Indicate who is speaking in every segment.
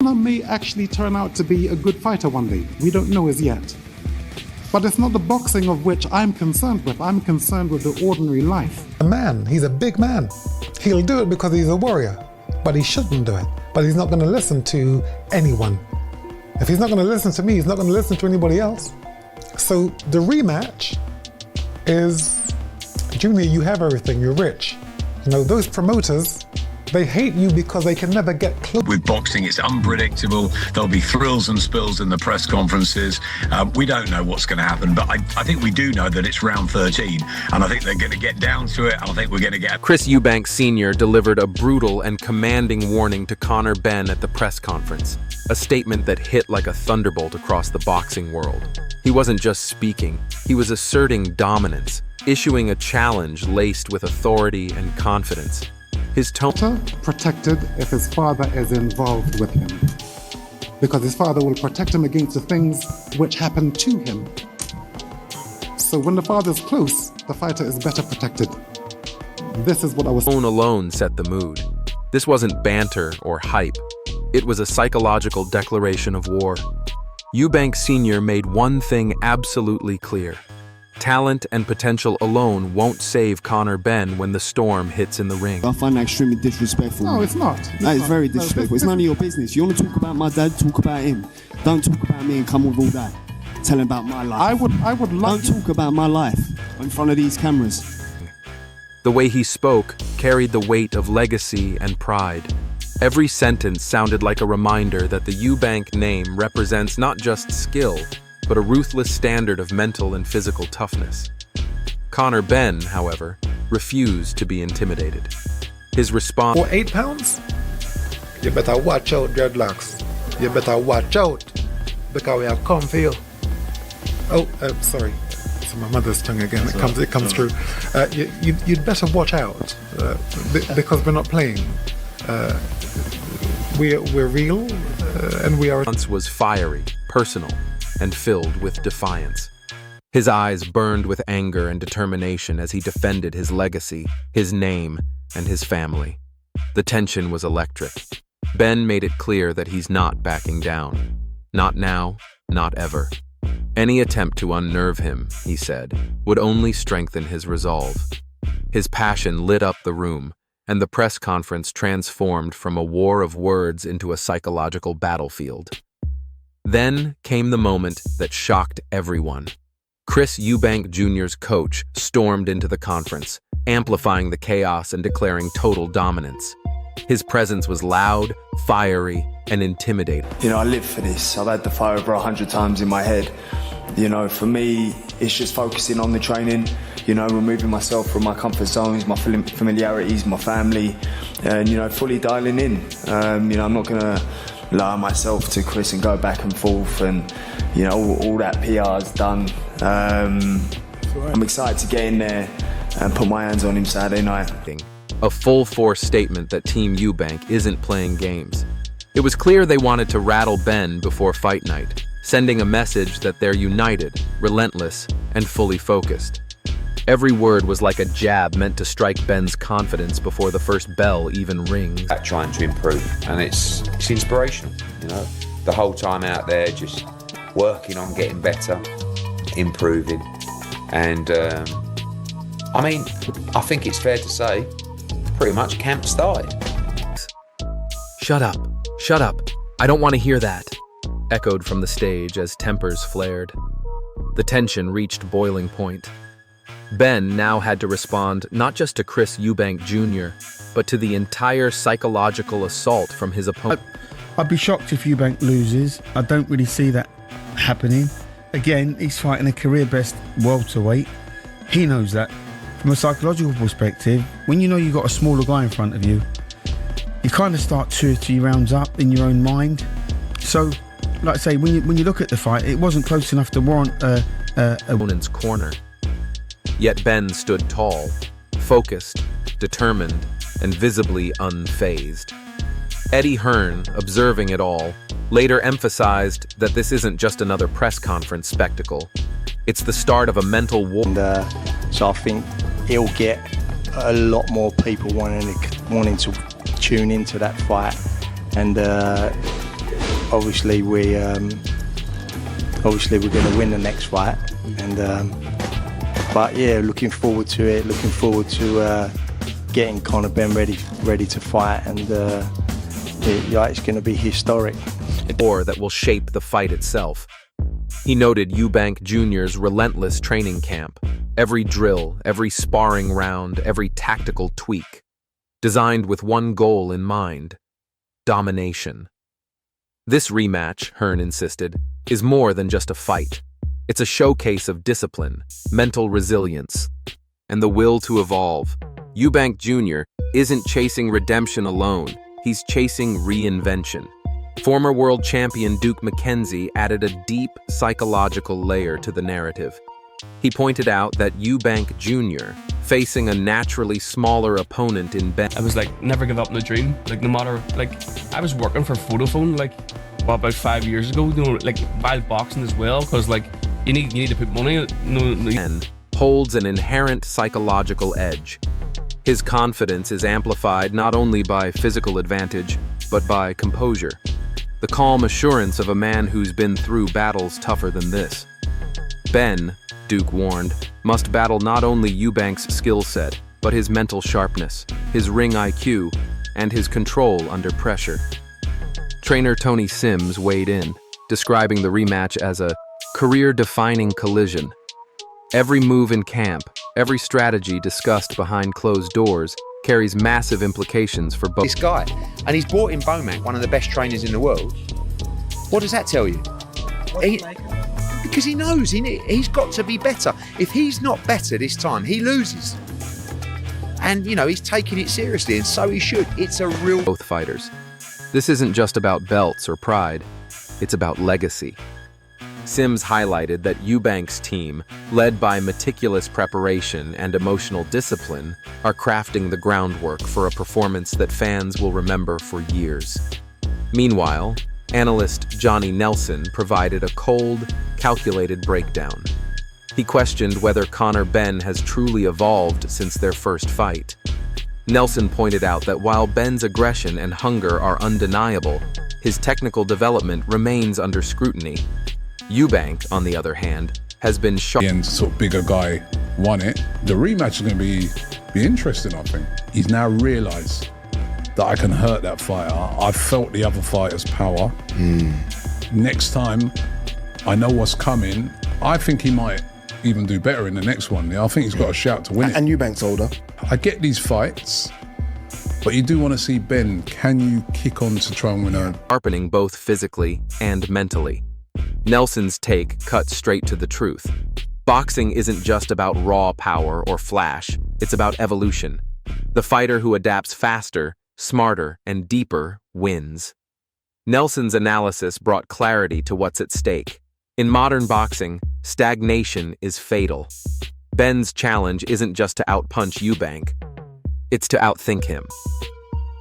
Speaker 1: Conor may actually turn out to be a good fighter one day. We don't know as yet. But it's not the boxing of which I'm concerned with. I'm concerned with the ordinary life.
Speaker 2: A man, he's a big man. He'll do it because he's a warrior, but he shouldn't do it. But he's not going to listen to anyone. If he's not going to listen to me, he's not going to listen to anybody else. So the rematch is, Junior, you have everything, you're rich. You know, those promoters, they hate you because they can never get close.
Speaker 3: With boxing, it's unpredictable. There'll be thrills and spills in the press conferences. We don't know what's going to happen, but I think we do know that it's round 13, and I think they're going to get down to it, and I think we're going to get...
Speaker 4: Chris Eubank Sr. delivered a brutal and commanding warning to Conor Benn at the press conference, a statement that hit like a thunderbolt across the boxing world. He wasn't just speaking, he was asserting dominance, issuing a challenge laced with authority and confidence. His tone...
Speaker 1: Protected if his father is involved with him. Because his father will protect him against the things which happen to him. So when the father's close, the fighter is better protected. This is what I was...
Speaker 4: Tone alone set the mood. This wasn't banter or hype. It was a psychological declaration of war. Eubank Sr. made one thing absolutely clear. Talent and potential alone won't save Conor Benn when the storm hits in the ring.
Speaker 5: I find that extremely disrespectful.
Speaker 1: No, it's not.
Speaker 5: That is very disrespectful. It's none of your business. You want to talk about my dad, talk about him. Don't talk about me and come with all that. Tell him about my life.
Speaker 1: I would love...
Speaker 5: Don't talk about my life in front of these cameras.
Speaker 4: The way he spoke carried the weight of legacy and pride. Every sentence sounded like a reminder that the Eubank name represents not just skill, but a ruthless standard of mental and physical toughness. Conor Benn, however, refused to be intimidated. His response...
Speaker 2: For £8? You better watch out, dreadlocks. You better watch out, because we have come for you. Oh, sorry. It's my mother's tongue again. It comes through. You'd better watch out, because we're not playing. We're real, and we are...
Speaker 4: ...response was fiery, personal, and filled with defiance. His eyes burned with anger and determination as he defended his legacy, his name, and his family. The tension was electric. Benn made it clear that he's not backing down. Not now, not ever. Any attempt to unnerve him, he said, would only strengthen his resolve. His passion lit up the room, and the press conference transformed from a war of words into a psychological battlefield. Then came the moment that shocked everyone. Chris Eubank Jr.'s coach stormed into the conference, amplifying the chaos and declaring total dominance. His presence was loud, fiery, and intimidating.
Speaker 5: You know, I live for this. I've had the fight over 100 times in my head. You know, for me, it's just focusing on the training, you know, removing myself from my comfort zones, my familiarities, my family, and, you know, fully dialing in. You know, I'm not going to allow myself to Chris and go back and forth, and, you know, all that PR's done. I'm excited to get in there and put my hands on him Saturday night.
Speaker 4: A full-force statement that Team Eubank isn't playing games. It was clear they wanted to rattle Benn before fight night, sending a message that they're united, relentless, and fully focused. Every word was like a jab meant to strike Benn's confidence before the first bell even rings.
Speaker 6: Trying to improve, and it's inspirational, you know, the whole time out there just working on getting better, improving, and I mean, I think it's fair to say pretty much camp started.
Speaker 4: Shut up, shut up, I don't want to hear that, echoed from the stage as tempers flared. The tension reached boiling point. Benn now had to respond not just to Chris Eubank Jr., but to the entire psychological assault from his opponent.
Speaker 7: I'd be shocked if Eubank loses. I don't really see that happening. Again, he's fighting a career-best welterweight. He knows that. From a psychological perspective, when you know you've got a smaller guy in front of you, you kind of start 2 or 3 rounds up in your own mind. So, like I say, when you look at the fight, it wasn't close enough to warrant a
Speaker 4: opponent's corner. Yet Benn stood tall, focused, determined, and visibly unfazed. Eddie Hearn, observing it all, later emphasized that this isn't just another press conference spectacle. It's the start of a mental war.
Speaker 8: So I think he'll get a lot more people wanting to tune into that fight, and obviously we're going to win the next fight, and but yeah, looking forward to it. Looking forward to getting Conor Benn ready to fight, and it's going to be historic.
Speaker 4: Or that will shape the fight itself. He noted Eubank Jr.'s relentless training camp, every drill, every sparring round, every tactical tweak, designed with one goal in mind: domination. This rematch, Hearn insisted, is more than just a fight. It's a showcase of discipline, mental resilience, and the will to evolve. Eubank Jr. isn't chasing redemption alone, he's chasing reinvention. Former world champion Duke McKenzie added a deep psychological layer to the narrative. He pointed out that Eubank Jr., facing a naturally smaller opponent in Benn.
Speaker 9: I was like, never give up on the dream. Like, no matter, like, I was working for Vodafone, like, about 5 years ago, you know, like, while boxing as well, because, like, you need to put money.
Speaker 4: Benn holds an inherent psychological edge. His confidence is amplified not only by physical advantage, but by composure. The calm assurance of a man who's been through battles tougher than this. Benn, Duke warned, must battle not only Eubank's skill set, but his mental sharpness, his ring IQ, and his control under pressure. Trainer Tony Sims weighed in, describing the rematch as a career-defining collision. Every move in camp, every strategy discussed behind closed doors, carries massive implications for both.
Speaker 6: This guy, and he's brought in Eubank, one of the best trainers in the world. What does that tell you? Because he knows he's got to be better. If he's not better this time, he loses. And, you know, he's taking it seriously, and so he should. It's a real...
Speaker 4: Both fighters. This isn't just about belts or pride, it's about legacy. Sims highlighted that Eubank's team, led by meticulous preparation and emotional discipline, are crafting the groundwork for a performance that fans will remember for years. Meanwhile, analyst Johnny Nelson provided a cold, calculated breakdown. He questioned whether Conor Benn has truly evolved since their first fight. Nelson pointed out that while Benn's aggression and hunger are undeniable, his technical development remains under scrutiny. Eubank, on the other hand, has been shocked.
Speaker 10: And sort of bigger guy won it. The rematch is going to be interesting, I think. He's now realised that I can hurt that fighter. I've felt the other fighter's power. Next time, I know what's coming. I think he might even do better in the next one. I think he's got a shout to win it.
Speaker 11: And Eubank's older.
Speaker 10: I get these fights, but you do want to see Benn. Can you kick on to try and win a...
Speaker 4: Sharpening both physically and mentally. Nelson's take cut straight to the truth. Boxing isn't just about raw power or flash, it's about evolution. The fighter who adapts faster, smarter, and deeper wins. Nelson's analysis brought clarity to what's at stake. In modern boxing, stagnation is fatal. Benn's challenge isn't just to outpunch Eubank, it's to outthink him.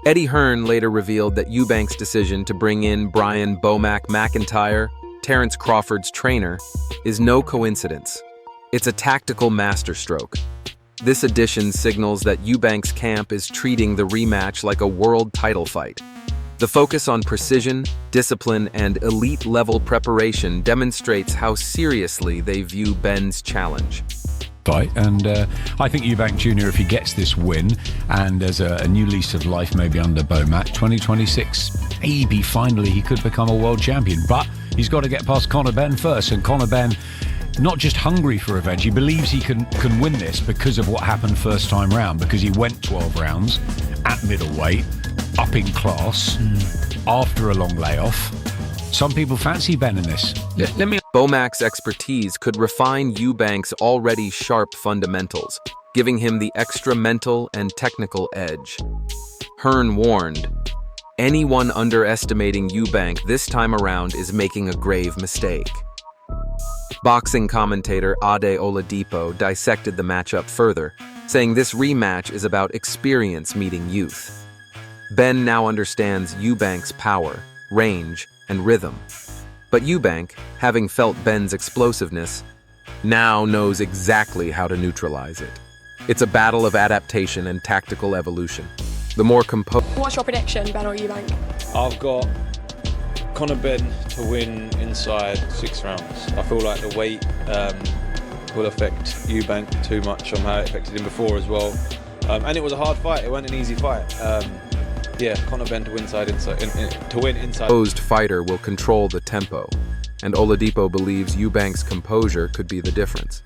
Speaker 4: Eddie Hearn later revealed that Eubank's decision to bring in Brian "Bomac" McIntyre, Terence Crawford's trainer, is no coincidence. It's a tactical masterstroke. This addition signals that Eubank's camp is treating the rematch like a world title fight. The focus on precision, discipline, and elite-level preparation demonstrates how seriously they view Benn's challenge.
Speaker 12: And I think Eubank Jr., if he gets this win and there's a new lease of life maybe under Beaumat, 2026, maybe finally he could become a world champion. But he's got to get past Conor Benn first, and Conor Benn, not just hungry for revenge, he believes he can win this because of what happened first time round, because he went 12 rounds at middleweight, up in class, after a long layoff. Some people fancy Benn in this.
Speaker 4: Bomac's expertise could refine Eubank's already sharp fundamentals, giving him the extra mental and technical edge. Hearn warned, anyone underestimating Eubank this time around is making a grave mistake. Boxing commentator Ade Oladipo dissected the matchup further, saying this rematch is about experience meeting youth. Benn now understands Eubank's power, range, and rhythm. But Eubank, having felt Benn's explosiveness, now knows exactly how to neutralize it. It's a battle of adaptation and tactical evolution. The more composed...
Speaker 13: What's your prediction, Ben or Eubank?
Speaker 6: I've got
Speaker 11: Conor Benn to win inside 6 rounds. I feel like the weight will affect Eubank too much on how it affected him before as well. And it was a hard fight. It wasn't an easy fight. Conor Benn to win inside.
Speaker 4: Opposed fighter will control the tempo, and Oladipo believes Eubank's composure could be the difference.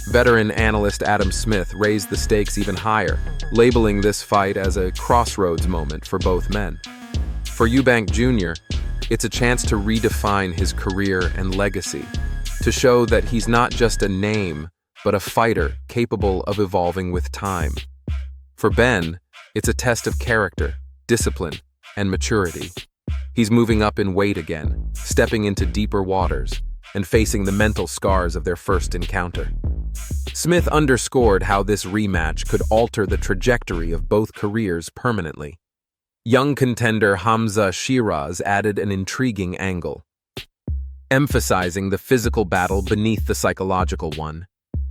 Speaker 4: Veteran analyst Adam Smith raised the stakes even higher, labeling this fight as a crossroads moment for both men. For Eubank Jr., it's a chance to redefine his career and legacy, to show that he's not just a name, but a fighter capable of evolving with time. For Ben, it's a test of character, discipline, and maturity. He's moving up in weight again, stepping into deeper waters, and facing the mental scars of their first encounter. Smith underscored how this rematch could alter the trajectory of both careers permanently. Young contender Hamza Shiraz added an intriguing angle, emphasizing the physical battle beneath the psychological one.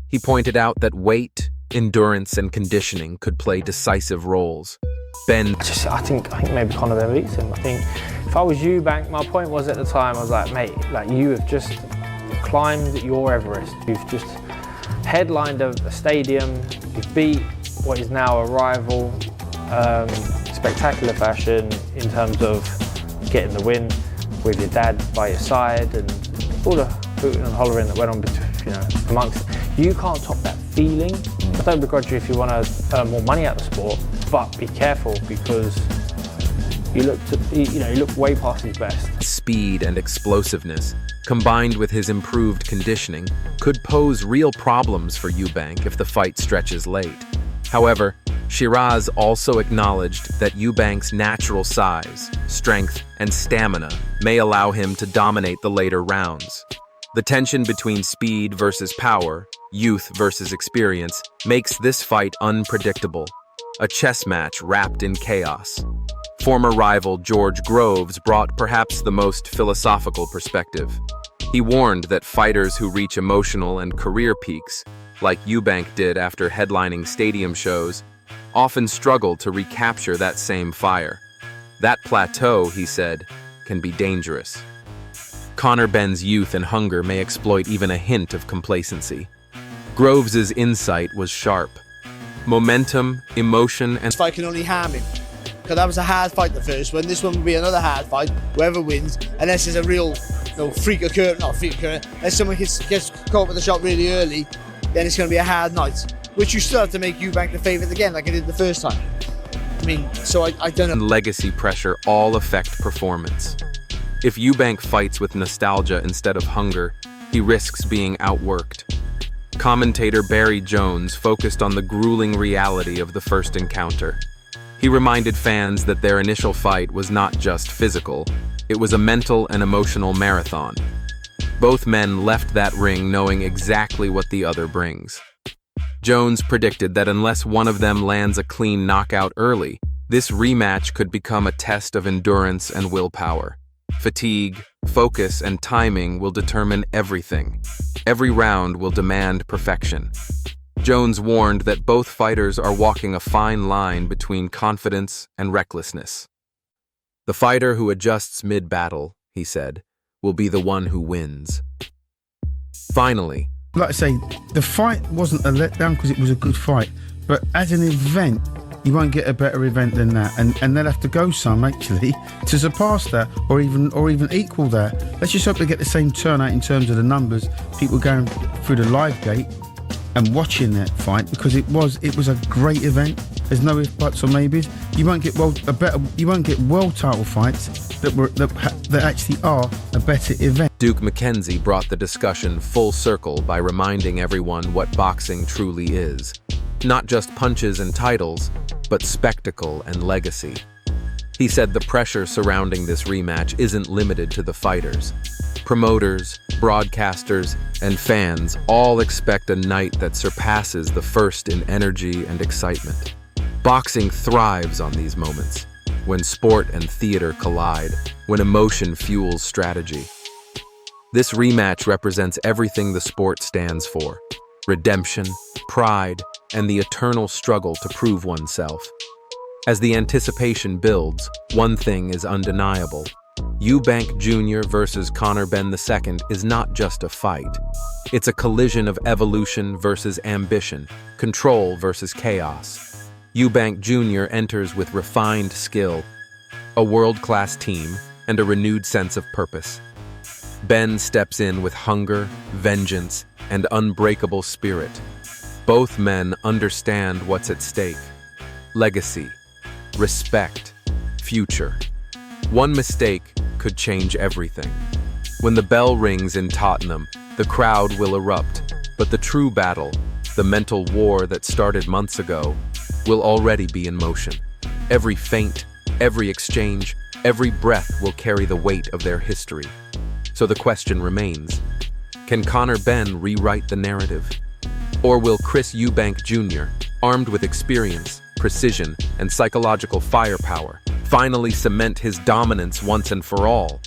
Speaker 4: He pointed out that weight, endurance, and conditioning could play decisive roles. Ben...
Speaker 13: I think maybe Conor Benn beats him. I think if I was Eubank, my point was at the time, I was like, mate, like you have just climbed your Everest. You've just headlined a stadium. You've beat what is now a rival. Spectacular fashion in terms of getting the win with your dad by your side and all the hooting and hollering that went on amongst. You can't top that feeling. I don't begrudge you if you want to earn more money out of the sport, but be careful because you look way past his best.
Speaker 4: Speed and explosiveness, combined with his improved conditioning, could pose real problems for Eubank if the fight stretches late. However, Shiraz also acknowledged that Eubank's natural size, strength, and stamina may allow him to dominate the later rounds. The tension between speed versus power, youth versus experience, makes this fight unpredictable, a chess match wrapped in chaos. Former rival George Groves brought perhaps the most philosophical perspective. He warned that fighters who reach emotional and career peaks, like Eubank did after headlining stadium shows, often struggle to recapture that same fire. That plateau, he said, can be dangerous. Conor Benn's youth and hunger may exploit even a hint of complacency. Groves's insight was sharp. Momentum, emotion, and...
Speaker 14: This fight can only harm him. Because that was a hard fight, the first one. This one will be another hard fight, whoever wins, unless there's a real freak occurrence, unless someone gets caught with a shot really early, then it's going to be a hard night. Which you still have to make Eubank the favourite again, like I did the first time. I mean, so I don't know.
Speaker 4: Legacy pressure all affect performance. If Eubank fights with nostalgia instead of hunger, he risks being outworked. Commentator Barry Jones focused on the grueling reality of the first encounter. He reminded fans that their initial fight was not just physical, it was a mental and emotional marathon. Both men left that ring knowing exactly what the other brings. Jones predicted that unless one of them lands a clean knockout early, this rematch could become a test of endurance and willpower. Fatigue, focus, and timing will determine everything. Every round will demand perfection. Jones warned that both fighters are walking a fine line between confidence and recklessness. The fighter who adjusts mid-battle, he said, will be the one who wins. Finally,
Speaker 7: like I say, the fight wasn't a letdown because it was a good fight, but as an event, you won't get a better event than that, and they'll have to go some actually to surpass that, or even equal that. Let's just hope they get the same turnout in terms of the numbers, people going through the live gate and watching that fight, because it was a great event. There's no ifs, buts, or maybes. You won't get world title fights that actually are a better event.
Speaker 4: Duke McKenzie brought the discussion full circle by reminding everyone what boxing truly is. Not just punches and titles, but spectacle and legacy. He said the pressure surrounding this rematch isn't limited to the fighters. Promoters, broadcasters, and fans all expect a night that surpasses the first in energy and excitement. Boxing thrives on these moments, when sport and theater collide, when emotion fuels strategy. This rematch represents everything the sport stands for: redemption, pride, and the eternal struggle to prove oneself. As the anticipation builds, one thing is undeniable: Eubank Jr. versus Conor Benn II is not just a fight. It's a collision of evolution versus ambition, control versus chaos. Eubank Jr. enters with refined skill, a world-class team, and a renewed sense of purpose. Ben steps in with hunger, vengeance, and unbreakable spirit. Both men understand what's at stake: legacy, respect, future. One mistake could change everything. When the bell rings in Tottenham, the crowd will erupt, but the true battle, the mental war that started months ago, will already be in motion. Every feint, every exchange, every breath will carry the weight of their history. So the question remains, can Conor Benn rewrite the narrative? Or will Chris Eubank Jr., armed with experience, precision, and psychological firepower, finally cement his dominance once and for all?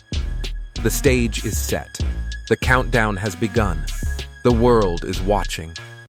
Speaker 4: The stage is set. The countdown has begun. The world is watching.